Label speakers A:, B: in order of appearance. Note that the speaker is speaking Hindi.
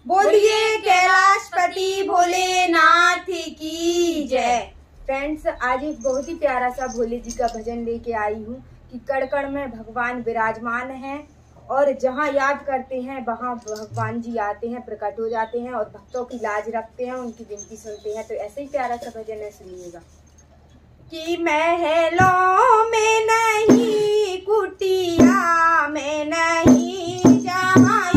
A: बोलिए कैलाशपति भोलेनाथ की जय। फ्रेंड्स, आज एक बहुत ही प्यारा सा भोले जी का भजन लेके आई हूँ कि कण कण में भगवान विराजमान हैं और जहाँ याद करते हैं वहाँ भगवान जी आते हैं, प्रकट हो जाते हैं और भक्तों की लाज रखते हैं, उनकी विनती सुनते हैं। तो ऐसे ही प्यारा सा भजन है, सुनिएगा। कि महलों में नहीं, कुटिया में नहीं, जहाँ